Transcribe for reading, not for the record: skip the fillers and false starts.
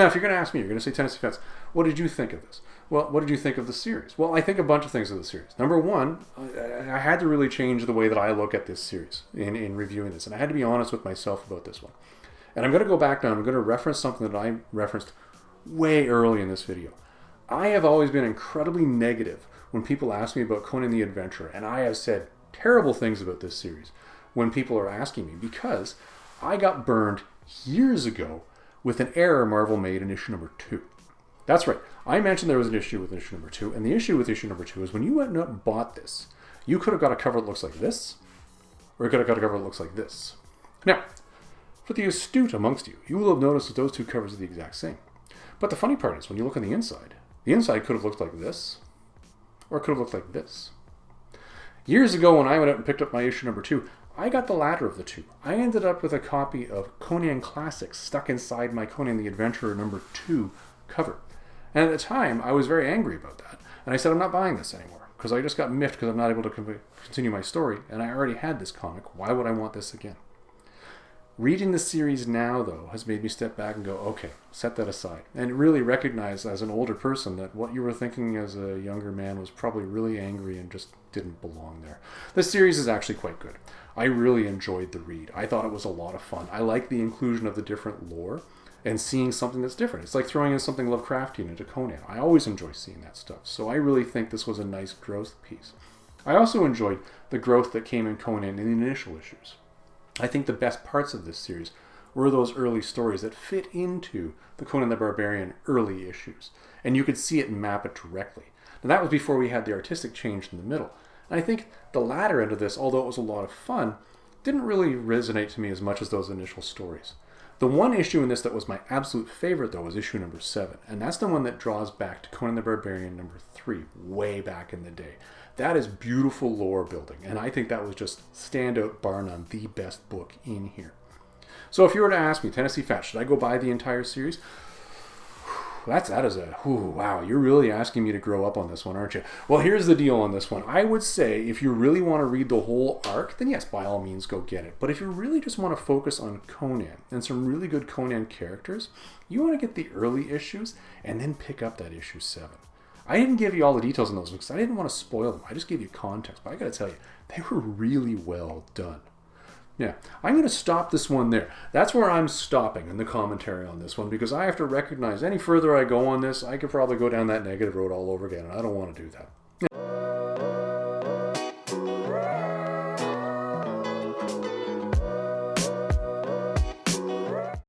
Now, if you're going to ask me, you're going to say, Tennessee Fats, what did you think of this? Well, what did you think of the series? Well, I think a bunch of things of the series. Number one, I had to really change the way that I look at this series in reviewing this. And I had to be honest with myself about this one. And I'm going to go back now. I'm going to reference something that I referenced way early in this video. I have always been incredibly negative when people ask me about Conan the Adventurer. And I have said terrible things about this series when people are asking me, because I got burned years ago with an error Marvel made in issue number 2. That's right. I mentioned there was an issue with issue number 2, and the issue with issue number 2 is when you went and bought this, you could have got a cover that looks like this, or you could have got a cover that looks like this. Now, for the astute amongst you, you will have noticed that those two covers are the exact same. But the funny part is, when you look on the inside could have looked like this, or it could have looked like this. Years ago, when I went out and picked up my issue number 2, I got the latter of the two. I ended up with a copy of Conan Classics stuck inside my Conan the Adventurer number 2 cover. And at the time, I was very angry about that. And I said, I'm not buying this anymore, because I just got miffed because I'm not able to continue my story, and I already had this comic. Why would I want this again? Reading the series now, though, has made me step back and go, okay, set that aside. And really recognize as an older person that what you were thinking as a younger man was probably really angry and just didn't belong there. This series is actually quite good. I really enjoyed the read. I thought it was a lot of fun. I like the inclusion of the different lore and seeing something that's different. It's like throwing in something Lovecraftian into Conan. I always enjoy seeing that stuff. So I really think this was a nice growth piece. I also enjoyed the growth that came in Conan in the initial issues. I think the best parts of this series were those early stories that fit into the Conan the Barbarian early issues. And you could see it and map it directly. Now that was before we had the artistic change in the middle. And I think the latter end of this, although it was a lot of fun, didn't really resonate to me as much as those initial stories. The one issue in this that was my absolute favorite, though, was issue number 7. And that's the one that draws back to Conan the Barbarian number 3, way back in the day. That is beautiful lore building. And I think that was just standout, bar none, the best book in here. So if you were to ask me, Tennessee Fat, should I go buy the entire series? Wow, you're really asking me to grow up on this one, aren't you? Well, here's the deal on this one. I would say if you really want to read the whole arc, then yes, by all means, go get it. But if you really just want to focus on Conan and some really good Conan characters, you want to get the early issues and then pick up that issue 7. I didn't give you all the details on those because I didn't want to spoil them. I just gave you context. But I got to tell you, they were really well done. Yeah, I'm going to stop this one there. That's where I'm stopping in the commentary on this one, because I have to recognize any further I go on this, I could probably go down that negative road all over again, and I don't want to do that.